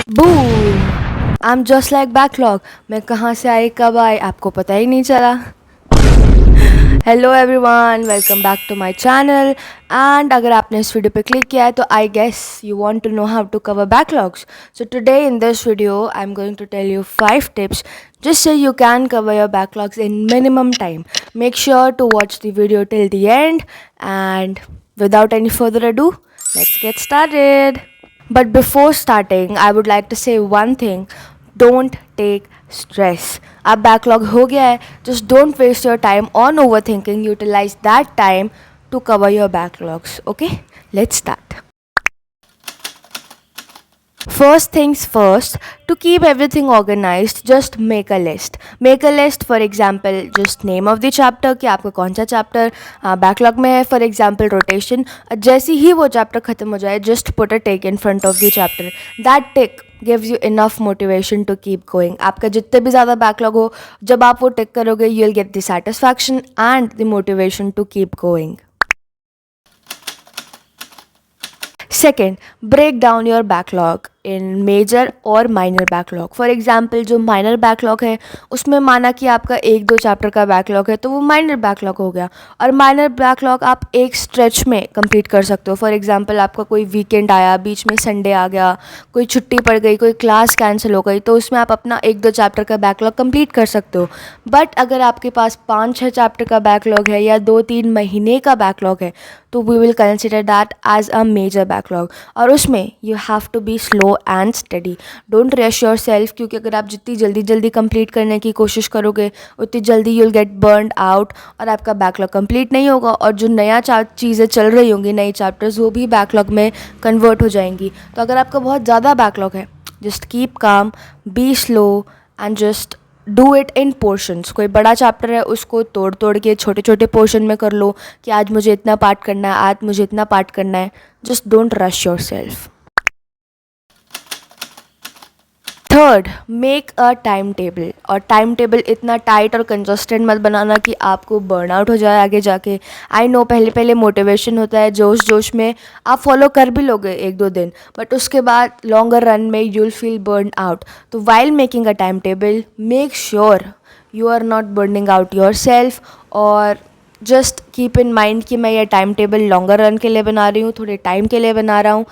Boom! I am just like backlog. मैं कहाँ से आई कब आई आपको पता ही नहीं चला। Hello everyone, welcome back to my channel. And अगर आपने इस वीडियो पे क्लिक किया है तो I guess you want to know how to cover backlogs. So today in this video I am going to tell you 5 tips just so you can cover your backlogs in minimum time. Make sure to watch the video till the end, and without any further ado, let's get started. But before starting, I would like to say one thing. Don't take stress. अब backlog हो गया है, just don't waste your time on overthinking. Utilize that time to cover your backlogs. Okay, let's start. First things first, to keep everything organized, just make a list. Make a list, for example, just name of the chapter कि आपका कौन सा chapter backlog में है. For example, rotation. जैसे ही वो chapter ख़त्म हो जाए, just put a tick in front of the chapter. That tick gives you enough motivation to keep going. आपका जितने भी ज़्यादा backlog हो, जब आप वो tick करोगे, you'll get the satisfaction and the motivation to keep going. Second, break down your backlog in major और minor backlog. For example, जो minor backlog है उसमें माना कि आपका 1-2 चैप्टर का backlog है तो वो minor backlog हो गया, और minor backlog आप एक stretch में complete कर सकते हो. For example, आपका कोई weekend आया, बीच में Sunday आ गया, कोई छुट्टी पड़ गई, कोई क्लास कैंसिल हो गई, तो उसमें आप अपना 1-2 चैप्टर का backlog complete कर सकते हो. बट अगर आपके पास 5-6 चैप्टर का backlog है या 2-3 महीने का backlog है तो we will consider that as a major backlog, और उसमें you have to be slow and study. Don't rush yourself, क्योंकि अगर आप जितनी जल्दी कंप्लीट करने की कोशिश करोगे उतनी जल्दी यूल गेट बर्नड आउट और आपका बैकलॉग कंप्लीट नहीं होगा, और जो नया चीज़ें चल रही होंगी, नई चैप्टर्स, वो भी बैकलॉग में कन्वर्ट हो जाएंगी. तो अगर आपका बहुत ज़्यादा बैकलॉग है, just keep calm, B slow and just do it in portions. कोई बड़ा चैप्टर है उसको तोड़ के छोटे छोटे पोर्शन में कर लो कि आज मुझे इतना पार्ट करना है, आज मुझे इतना पार्ट करना है. Just don't rush your self. Third, make a time table. और टाइम टेबल इतना टाइट और कंजस्टेंट मत बनाना कि आपको बर्नआउट हो जाए आगे जाके. आई नो पहले पहले मोटिवेशन होता है, जोश में आप फॉलो कर भी लोगे 1-2 दिन, बट उसके बाद लॉन्गर रन में यूल फील बर्न आउट. तो while making a time table, make sure you are not burning out yourself, और जस्ट कीप इन माइंड कि मैं ये टाइम टेबल लॉन्गर रन के लिए बना रही हूँ, थोड़े टाइम के लिए बना रहा हूँ.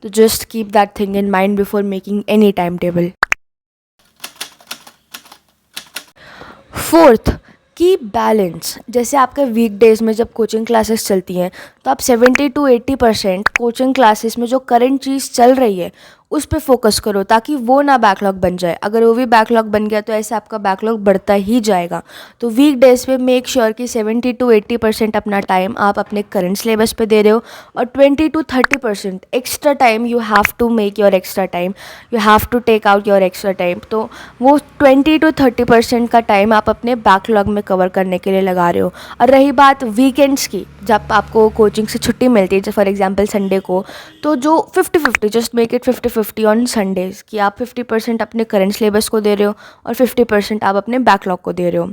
तो just keep that thing in mind before making any time table. Fourth, keep balance. जैसे आपके वीकडेज में जब कोचिंग क्लासेस चलती हैं तो आप 70-80% कोचिंग क्लासेस में जो करंट चीज़ चल रही है उस पे फोकस करो, ताकि वो ना बैकलॉग बन जाए. अगर वो भी बैकलॉग बन गया तो ऐसे आपका बैकलॉग बढ़ता ही जाएगा. तो वीक डेज पे मेक श्योर कि 70-80% अपना टाइम आप अपने करंट सिलेबस पे दे रहे हो, और 20-30% extra time you have to make your extra time, you have to take out your extra time. तो वो 20-30% का टाइम आप अपने बैकलॉग में कवर करने के लिए लगा रहे हो. और रही बात वीकेंड्स की, जब आपको कोचिंग से छुट्टी मिलती है, फॉर एग्जांपल संडे को, तो जो 50-50, just make it 50-50 on Sundays, कि आप 50% अपने करंट सिलेबस को दे रहे हो और 50% आप अपने बैकलॉग को दे रहे हो.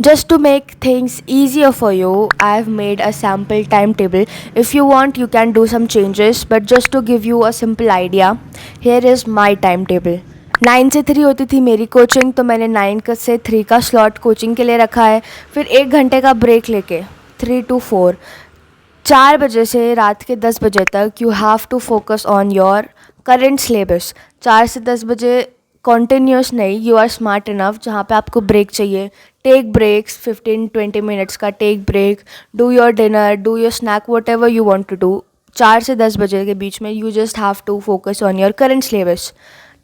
Just to make things easier for you, I have made a sample timetable. If you want, you can do some changes, but just to give you a simple idea, here is my timetable. 9 से 3 होती थी मेरी coaching, तो मैंने 9 से 3 का slot coaching के लिए रखा है. फिर 1 घंटे का ब्रेक लेके 3 to 4, 4 बजे से रात के 10 बजे तक you have to focus on your current syllabus. 4 से 10 बजे कॉन्टीन्यूस नहीं, यू आर स्मार्ट इनफ, जहाँ पे आपको ब्रेक चाहिए, टेक ब्रेक्स, 15-20 मिनट्स का take break, do your dinner, do your snack, whatever you want to do. 4 से 10 बजे के बीच में you just have to focus on your current syllabus.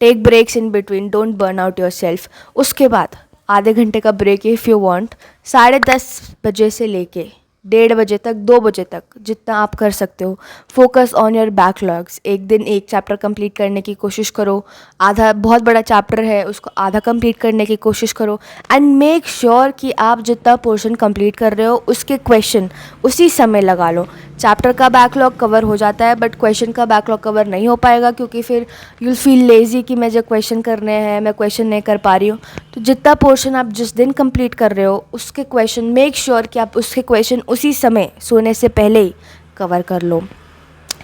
Take breaks in between, don't burn out yourself. उसके बाद आधे घंटे का ब्रेक इफ़ यू वांट, 10:30 बजे से लेके 1:30 बजे तक, 2 बजे तक, जितना आप कर सकते हो, फोकस ऑन योर बैकलॉग्स. एक दिन एक चैप्टर कंप्लीट करने की कोशिश करो. आधा, बहुत बड़ा चैप्टर है उसको आधा कंप्लीट करने की कोशिश करो, एंड मेक श्योर कि आप जितना पोर्शन कंप्लीट कर रहे हो उसके क्वेश्चन उसी समय लगा लो. चैप्टर का बैकलॉग कवर हो जाता है, बट क्वेश्चन का बैकलॉग कवर नहीं हो पाएगा, क्योंकि फिर यूल फील लेज़ी कि मैं जो क्वेश्चन करने हैं मैं क्वेश्चन नहीं कर पा रही हूँ. तो जितना पोर्शन आप जिस दिन कंप्लीट कर रहे हो उसके क्वेश्चन, मेक श्योर कि आप उसके क्वेश्चन उसी समय सोने से पहले ही कवर कर लो.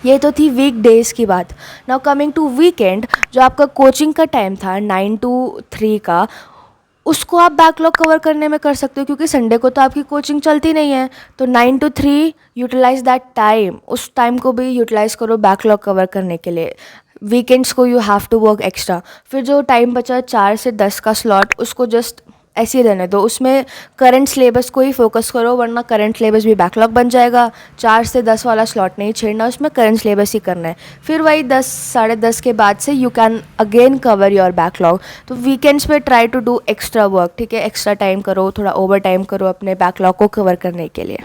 ये तो थी वीक डेज़ की बात। नाउ कमिंग टू वीकेंड, जो आपका कोचिंग का टाइम था 9 to 3 का, उसको आप बैकलॉग कवर करने में कर सकते हो, क्योंकि संडे को तो आपकी कोचिंग चलती नहीं है। तो 9 to 3 यूटिलाइज दैट टाइम, उस टाइम को भी यूटिलाइज़ करो बैकलॉग कवर करने के लिए। वीकेंड्स को you have to work extra. फिर जो टाइम बचा 4 से 10 का स्लॉट, उसको जस्ट ऐसे ही रहने दो, उसमें करंट सिलेबस को ही फोकस करो, वरना करंट सिलेबस भी बैकलॉग बन जाएगा। 4 से 10 वाला स्लॉट नहीं छेड़ना, उसमें करंट सिलेबस ही करना है। फिर वही 10 साढ़े 10 के बाद से you can again cover your backlog. तो वीकेंड्स पे try to do extra work, ठीक है, एक्स्ट्रा टाइम करो, थोड़ा ओवर टाइम करो अपने बैकलॉग को कवर करने के लिए।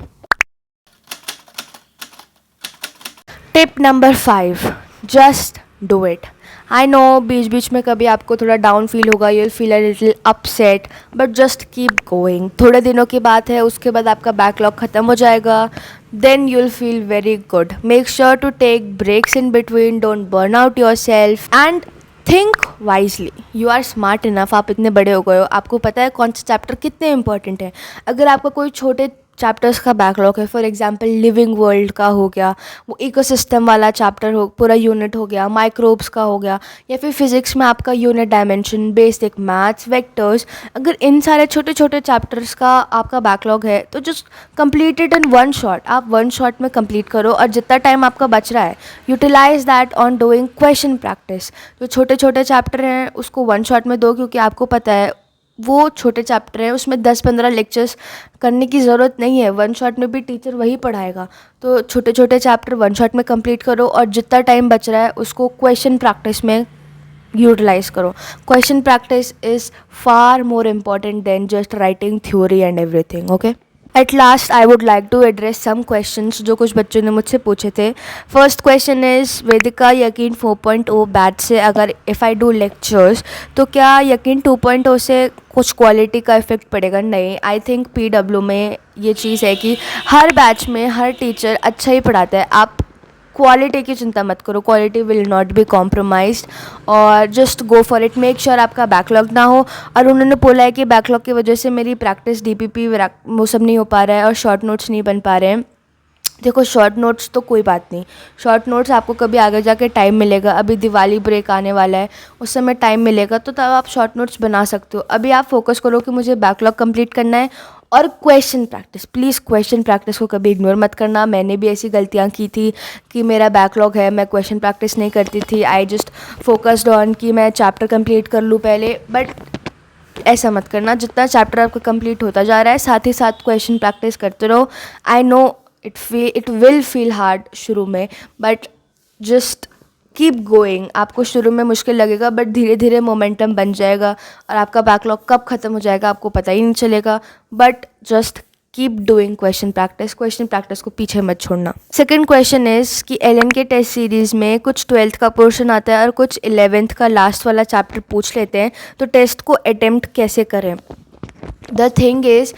Tip number 5, just do it. I know बीच बीच में कभी आपको थोड़ा डाउन फील होगा, you will feel a little upset, but just keep going. थोड़े दिनों की बात है, उसके बाद आपका बैकलॉग ख़त्म हो जाएगा, then you will feel very good. Make sure to take breaks in between, don't burn out yourself and think wisely. You are smart enough, आप इतने बड़े हो गए हो, आपको पता है कौन से चैप्टर कितने इंपॉर्टेंट है। अगर आपका कोई छोटे चैप्टर्स का बैकलॉग है, फॉर एग्जांपल लिविंग वर्ल्ड का हो गया, वो इकोसिस्टम वाला चैप्टर हो, पूरा यूनिट हो गया, माइक्रोब्स का हो गया, या फिर फिजिक्स में आपका unit dimension, basic maths, vectors, अगर इन सारे छोटे छोटे चैप्टर्स का आपका बैकलॉग है, तो just complete it in one shot. आप वन शॉट में कंप्लीट करो, और जितना टाइम आपका बच रहा है utilise that on doing question practice. जो छोटे छोटे चैप्टर हैं उसको वन शॉट में दो, क्योंकि आपको पता है वो छोटे चैप्टर हैं, उसमें 10-15 लेक्चर्स करने की ज़रूरत नहीं है, वन शॉट में भी टीचर वही पढ़ाएगा। तो छोटे छोटे चैप्टर वन शॉट में कंप्लीट करो, और जितना टाइम बच रहा है उसको क्वेश्चन प्रैक्टिस में यूटिलाइज़ करो। Question practice is far more important than just writing theory and everything, okay. At last I would like to address some questions जो कुछ बच्चों ने मुझसे पूछे थे। फर्स्ट क्वेश्चन इज़, वेदिका यकीन 4.0 बैच से अगर इफ़ आई डू लेक्चर्स, तो क्या यकीन 2.0 से कुछ क्वालिटी का इफ़ेक्ट पड़ेगा? नहीं, आई थिंक PW में ये चीज़ है कि हर बैच में हर टीचर अच्छा ही पढ़ाता है। आप क्वालिटी की चिंता मत करो, quality will not be compromised, और just go for it. Make sure आपका बैकलॉग ना हो। और उन्होंने बोला है कि बैकलॉग की वजह से मेरी प्रैक्टिस DPP वो सब नहीं हो पा रहा है, और शॉर्ट नोट्स नहीं बन पा रहे हैं। देखो, शॉर्ट नोट्स तो कोई बात नहीं, शॉर्ट नोट्स आपको कभी आगे जाके टाइम मिलेगा, अभी दिवाली ब्रेक आने वाला है, उस समय टाइम मिलेगा, तो तब आप शॉर्ट नोट्स बना सकते हो। अभी आप फोकस करो कि मुझे बैकलॉग कंप्लीट करना है, और question practice, please question practice को कभी इग्नोर मत करना। मैंने भी ऐसी गलतियाँ की थी कि मेरा बैकलॉग है, मैं क्वेश्चन प्रैक्टिस नहीं करती थी, आई जस्ट फोकस्ड ऑन कि मैं चैप्टर कंप्लीट कर लूँ पहले, बट ऐसा मत करना। जितना चैप्टर आपका कंप्लीट होता जा रहा है, साथ ही साथ क्वेश्चन प्रैक्टिस करते रहो। I know it will feel hard शुरू में, बट जस्ट कीप गोइंग। आपको शुरू में मुश्किल लगेगा, बट धीरे धीरे मोमेंटम बन जाएगा, और आपका बैकलॉग कब ख़त्म हो जाएगा आपको पता ही नहीं चलेगा। But just keep doing question practice को पीछे मत छोड़ना। सेकंड क्वेश्चन इज़ कि LN के टेस्ट सीरीज़ में कुछ 12th का पोर्शन आता है और कुछ 11th का लास्ट वाला चैप्टर पूछ लेते हैं, तो टेस्ट को अटेम्प्ट कैसे करें? द थिंग इज़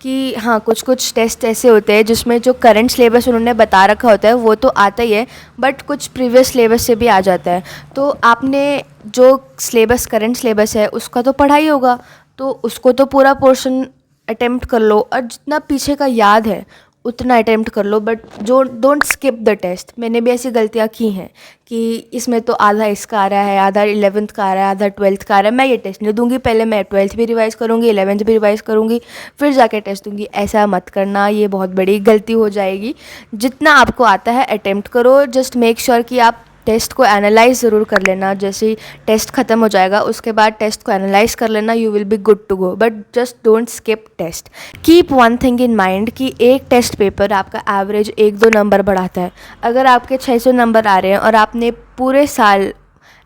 कि हाँ, कुछ कुछ टेस्ट ऐसे होते हैं जिसमें जो करंट सिलेबस उन्होंने बता रखा होता है वो तो आता ही है, बट कुछ प्रीवियस सिलेबस से भी आ जाता है। तो आपने जो सिलेबस करंट सिलेबस है उसका तो पढ़ा ही होगा, तो उसको तो पूरा पोर्शन अटेम्प्ट कर लो, और जितना पीछे का याद है उतना अटेम्प्ट कर लो, बट जो डोंट स्किप द टेस्ट। मैंने भी ऐसी गलतियाँ की हैं कि इसमें तो आधा इसका आ रहा है, आधा 11th का आ रहा है, आधा 12th का आ रहा है, मैं ये टेस्ट नहीं दूंगी, पहले मैं 12th भी रिवाइज़ करूँगी, 11th भी रिवाइज़ करूँगी, फिर जाके टेस्ट दूंगी। ऐसा मत करना, ये बहुत बड़ी गलती हो जाएगी। जितना आपको आता है अटेम्प्ट करो, जस्ट मेक श्योर कि आप टेस्ट को एनालाइज ज़रूर कर लेना। जैसे ही टेस्ट ख़त्म हो जाएगा उसके बाद टेस्ट को एनालाइज कर लेना, you will be good to go, but just don't skip test. Keep one thing in mind कि एक टेस्ट पेपर आपका एवरेज 1-2 नंबर बढ़ाता है। अगर आपके 600 नंबर आ रहे हैं और आपने पूरे साल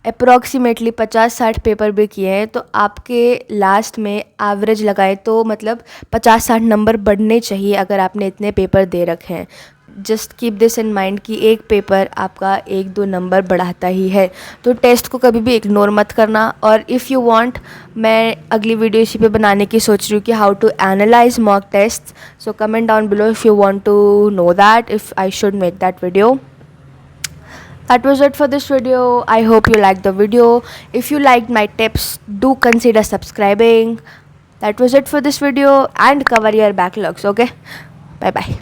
अप्रॉक्सीमेटली 50-60 पेपर भी किए हैं, तो आपके लास्ट में एवरेज लगाए तो मतलब 50-60 नंबर बढ़ने चाहिए अगर आपने इतने पेपर दे रखे हैं। Just keep this in mind कि एक पेपर आपका 1-2 नंबर बढ़ाता ही है, तो टेस्ट को कभी भी इग्नोर मत करना। और इफ़ यू वांट, मैं अगली वीडियो इसी पे बनाने की सोच रही हूँ कि how to analyse mock test, so comment down below if you want to know that, if I should make that video. That was it for this video. I hope you liked the video. If you liked my tips, do consider subscribing. That was it for this video, and cover your backlogs, okay? Bye bye.